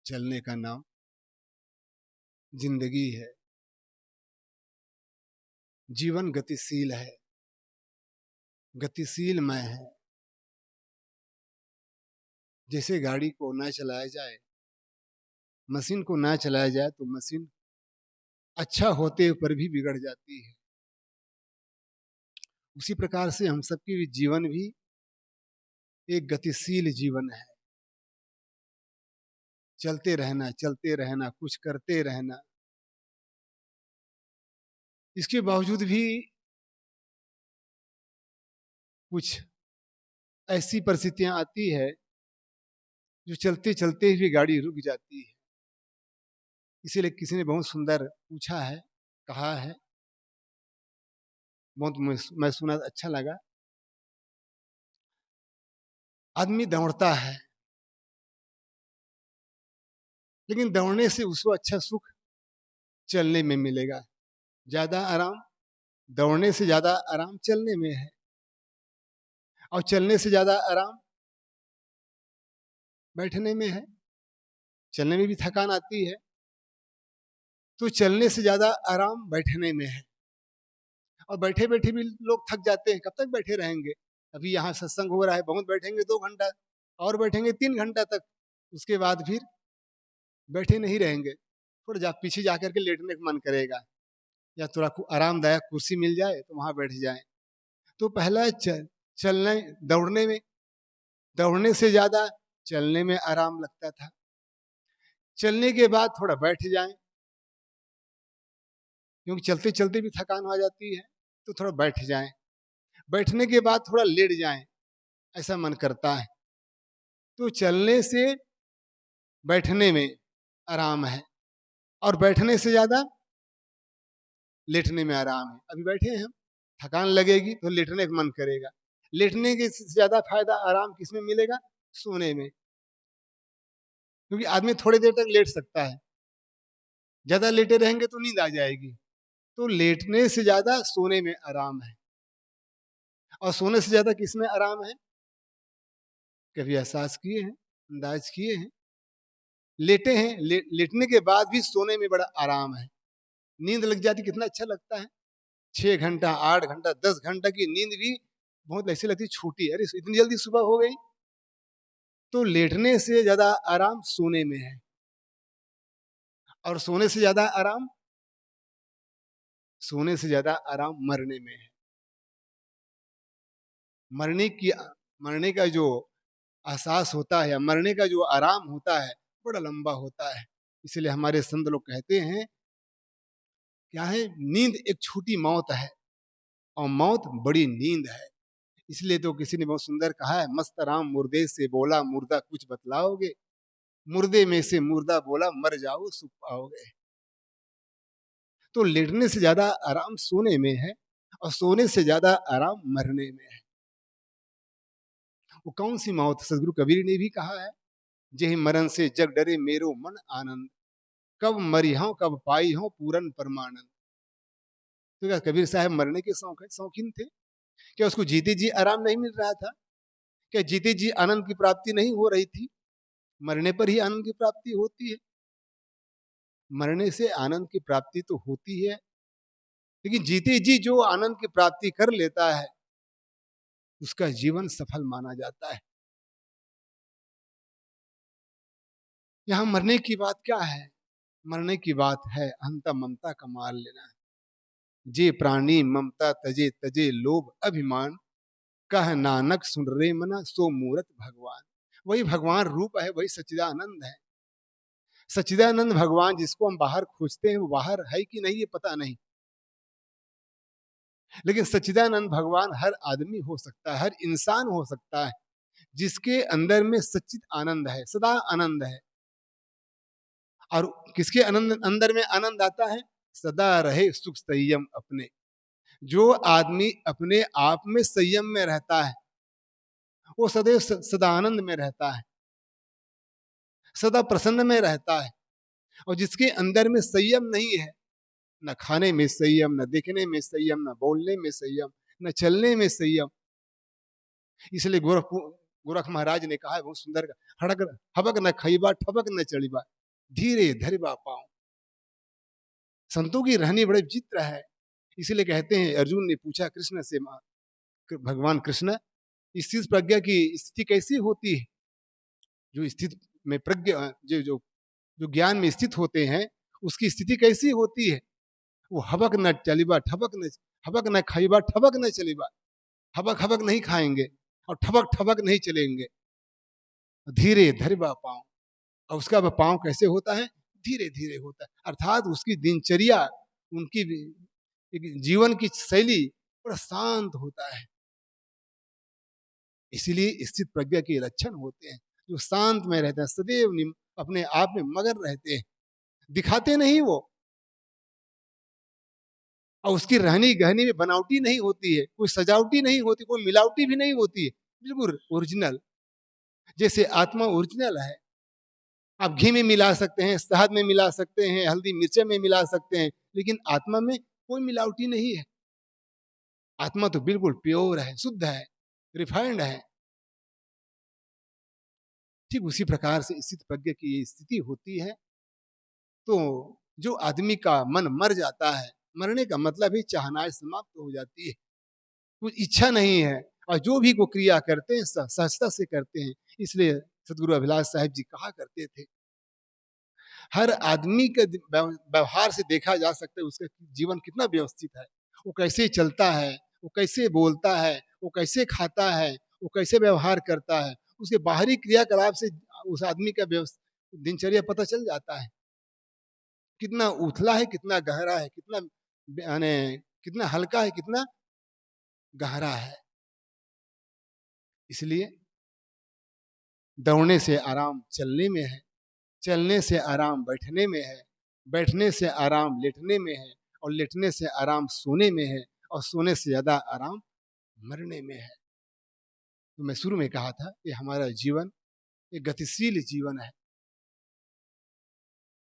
चलने का नाम जिंदगी है। जीवन गतिशील है, गतिशील मय है। जैसे गाड़ी को ना चलाया जाए, मशीन को ना चलाया जाए तो मशीन अच्छा होते पर भी बिगड़ जाती है। उसी प्रकार से हम सबकी भी जीवन भी एक गतिशील जीवन है। चलते रहना, कुछ करते रहना। इसके बावजूद भी कुछ ऐसी परिस्थितियां आती है जो चलते चलते ही गाड़ी रुक जाती है। इसीलिए किसी ने बहुत सुंदर पूछा है, कहा है, बहुत मैं सुना, अच्छा लगा। आदमी दौड़ता है, लेकिन दौड़ने से उसको अच्छा सुख चलने में मिलेगा। ज्यादा आराम दौड़ने से ज्यादा आराम चलने में है, और चलने से ज्यादा आराम बैठने में है। चलने में भी थकान आती है, तो चलने से ज्यादा आराम बैठने में है। और बैठे बैठे भी लोग थक जाते हैं, कब तक बैठे रहेंगे। अभी यहाँ सत्संग हो रहा है, बहुत बैठेंगे 2 घंटा, और बैठेंगे 3 घंटा तक, उसके बाद फिर बैठे नहीं रहेंगे। थोड़ा पीछे जाकर के लेटने का मन करेगा, या थोड़ा आरामदायक कुर्सी मिल जाए तो वहां बैठ जाए। तो पहला चलने दौड़ने से ज्यादा चलने में आराम लगता था। चलने के बाद थोड़ा बैठ जाएं, क्योंकि चलते चलते भी थकान हो जाती है, तो थोड़ा बैठ जाएं। बैठने के बाद थोड़ा लेट जाएं, ऐसा मन करता है। तो चलने से बैठने में आराम है, और बैठने से ज्यादा लेटने में आराम है। अभी बैठे हैं हम, थकान लगेगी तो लेटने का मन करेगा। लेटने के ज्यादा फायदा आराम किसमें मिलेगा? सोने में। क्योंकि आदमी थोड़ी देर तक लेट सकता है, ज्यादा लेटे रहेंगे तो नींद आ जाएगी। तो लेटने से ज्यादा सोने में आराम है। और सोने से ज्यादा किसमें आराम है? कभी एहसास किए हैं, अंदाज किए हैं? लेटे हैं, लेटने के बाद भी सोने में बड़ा आराम है। नींद लग जाती, कितना अच्छा लगता है। 6 घंटा, 8 घंटा, 10 घंटा की नींद भी बहुत ऐसी लगती, छूटी, अरे इतनी जल्दी सुबह हो गई। तो लेटने से ज्यादा आराम सोने में है, और सोने से ज्यादा आराम मरने में है। मरने की मरने का जो एहसास होता है, या मरने का जो आराम होता है, बड़ा लंबा होता है। इसलिए हमारे संत लोग कहते हैं, क्या है, नींद एक छोटी मौत है, और मौत बड़ी नींद है। इसलिए तो किसी ने बहुत सुंदर कहा है, मस्त राम मुर्दे से बोला, मुर्दा कुछ बतलाओगे, मुर्दे में से मुर्दा बोला, मर जाओ सुख पाओगे। तो लेटने से ज्यादा आराम सोने में है, और सोने से ज्यादा आराम मरने में है। वो कौन सी मौत? सदगुरु कबीर ने भी कहा है, जेहि मरण से जग डरे मेरो मन आनंद, कब मरी हूं कब पाई हूं पूरन परमानंद। तो क्या कबीर साहब मरने के शौकीन थे? क्या उसको जीते जी आराम नहीं मिल रहा था? क्या जीते जी आनंद की प्राप्ति नहीं हो रही थी? मरने पर ही आनंद की प्राप्ति होती है। मरने से आनंद की प्राप्ति तो होती है, लेकिन जीते जी जो आनंद की प्राप्ति कर लेता है, उसका जीवन सफल माना जाता है। यहाँ मरने की बात क्या है? मरने की बात है अंत ममता का मार लेना। जे प्राणी ममता तजे तजे लोभ अभिमान, कह नानक सुन रे मना सो मूरत भगवान। वही भगवान रूप है, वही सच्चिदानंद है। सच्चिदानंद भगवान जिसको हम बाहर खोजते हैं, वो बाहर है कि नहीं ये पता नहीं, लेकिन सच्चिदानंद भगवान हर आदमी हो सकता है, हर इंसान हो सकता है, जिसके अंदर में सच्चिद आनंद है, सदा आनंद है। और किसके आनंद अंदर में आनंद आता है? सदा रहे सुख संयम अपने। जो आदमी अपने आप में संयम में रहता है, वो सदैव सदा आनंद में रहता है, सदा प्रसन्न में रहता है। और जिसके अंदर में संयम नहीं है, न खाने में संयम, न देखने में संयम, न बोलने में संयम, न चलने में संयम। इसलिए गोरख महाराज ने कहा है बहुत सुंदर, हड़क हबक न खइबा ठबक न चढ़िबा, धीरे धरिबा पाऊं। संतों की रहनी बड़े विचित्र है। इसलिए कहते हैं, अर्जुन ने पूछा कृष्ण से, भगवान कृष्ण, स्थित प्रज्ञा की स्थिति कैसी होती है? जो स्थित में प्रज्ञा, जो जो जो ज्ञान में स्थित होते हैं, उसकी स्थिति कैसी होती है? वो हबक न चलिबा ठबक न, हबक न खाइबा ठबक न चलिबा, हबक हबक नहीं खाएंगे और ठबक ठबक नहीं चलेंगे, धीरे धरिबा पाँव। और उसका वह पाँव कैसे होता है? धीरे धीरे होता है। अर्थात उसकी दिनचर्या, उनकी एक जीवन की शैली बड़ा शांत होता है। इसीलिए स्थित प्रज्ञा के लक्षण होते हैं, जो शांत में रहते हैं, सदैव अपने आप में मगन रहते हैं, दिखाते नहीं वो। और उसकी रहनी गहनी में बनावटी नहीं होती है, कोई सजावटी नहीं होती, कोई मिलावटी भी नहीं होती है, बिल्कुल ओरिजिनल। जैसे आत्मा ओरिजिनल है। आप घी में मिला सकते हैं, शहद में मिला सकते हैं, हल्दी मिर्चे में मिला सकते हैं, लेकिन आत्मा में कोई मिलावटी नहीं है। आत्मा तो बिल्कुल प्योर है, शुद्ध है, रिफाइंड है। ठीक उसी प्रकार से स्थित प्रज्ञ की ये स्थिति होती है। तो जो आदमी का मन मर जाता है, मरने का मतलब ही चाहनाएं समाप्त हो जाती है, कुछ इच्छा नहीं है, और जो भी को क्रिया करते हैं सहजता से करते हैं। इसलिए सदगुरु अभिलाष साहिब जी कहा करते थे, हर आदमी के व्यवहार से देखा जा सकता है उसका जीवन कितना व्यवस्थित है, वो कैसे चलता है, वो कैसे बोलता है, वो कैसे खाता है, वो कैसे व्यवहार करता है। उसके बाहरी क्रियाकलाप से उस आदमी का दिनचर्या पता चल जाता है, कितना उथला है, कितना गहरा है, कितना यानी कितना हल्का है, कितना गहरा है। इसलिए दौड़ने से आराम चलने में है, चलने से आराम बैठने में है, बैठने से आराम लेटने में है, और लेटने से आराम सोने में है, और सोने से ज्यादा आराम मरने में है। तो मैं शुरू में कहा था कि हमारा जीवन एक गतिशील जीवन है,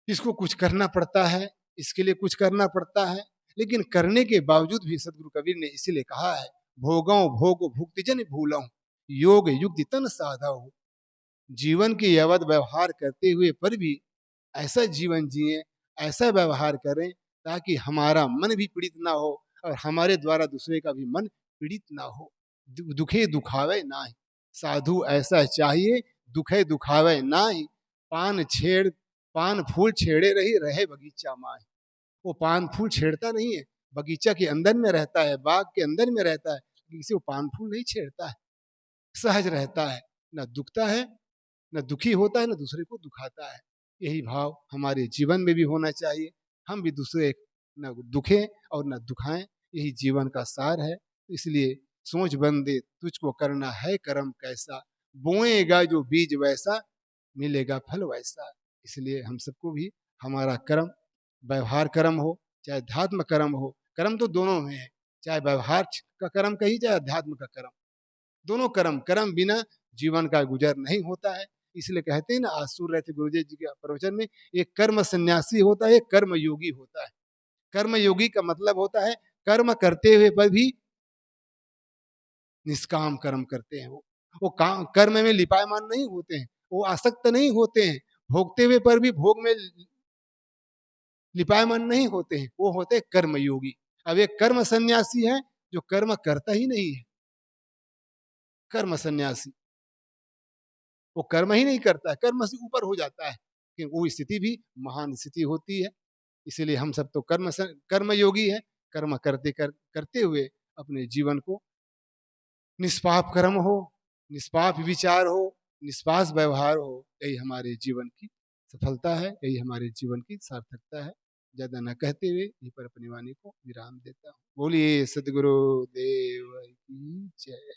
इसको कुछ करना पड़ता है, इसके लिए कुछ करना पड़ता है, लेकिन करने के बावजूद भी सदगुरु कबीर ने इसीलिए कहा है, भोगों भोग भुक्ति जन भूलों, योग युक्ति तन साधव। जीवन की अवध व्यवहार करते हुए पर भी ऐसा जीवन जिए, ऐसा व्यवहार करें ताकि हमारा मन भी पीड़ित ना हो, और हमारे द्वारा दूसरे का भी मन पीड़ित ना हो। दुखे दुखावे ना ही, साधु ऐसा चाहिए, दुखे दुखावे ना ही। पान फूल छेड़े रही, रहे बगीचा माए। वो पान फूल छेड़ता नहीं है, बगीचा के अंदर में रहता है, बाग के अंदर में रहता है, किसी को पान फूल नहीं छेड़ता है, सहज रहता है, न दुखता है, न दुखी होता है, न दूसरे को दुखाता है। यही भाव हमारे जीवन में भी होना चाहिए, हम भी दूसरे न दुखे और न दुखाएं, यही जीवन का सार है। इसलिए सोच बंदे तुझको करना है कर्म कैसा, बोएगा जो बीज वैसा, मिलेगा फल वैसा। इसलिए हम सबको भी हमारा कर्म, व्यवहार कर्म हो चाहे अध्यात्म कर्म हो, कर्म तो दोनों में है, चाहे व्यवहार का कर्म कही चाहे अध्यात्म का कर्म, दोनों कर्म, कर्म बिना जीवन का गुजर नहीं होता है। इसलिए कहते हैं ना, आज सुन रहे थे गुरुजी जी के प्रवचन में, एक कर्म सन्यासी होता है, एक कर्म योगी होता है। कर्म योगी का मतलब होता है कर्म करते हुए पर भी निष्काम कर्म करते हैं। वो काम कर्म में लिपायमान नहीं होते हैं, वो आसक्त नहीं होते हैं, भोगते हुए पर भी भोग में लिपायमान नहीं होते हैं, वो होते हैं कर्म योगी। अब एक कर्म सन्यासी है जो कर्म करता ही नहीं है, कर्म सन्यासी वो कर्म ही नहीं करता है, कर्म से ऊपर हो जाता है, कि वो स्थिति भी महान स्थिति होती है। इसीलिए हम सब तो कर्म योगी है, कर्म करते हुए अपने जीवन को निष्पाप कर्म हो, निष्पाप विचार हो, निष्पाप व्यवहार हो, यही हमारे जीवन की सफलता है, यही हमारे जीवन की सार्थकता है। ज्यादा न कहते हुए यहीं पर अपनी वाणी को विराम देता हूँ। बोलिए सदगुरु देव की जय।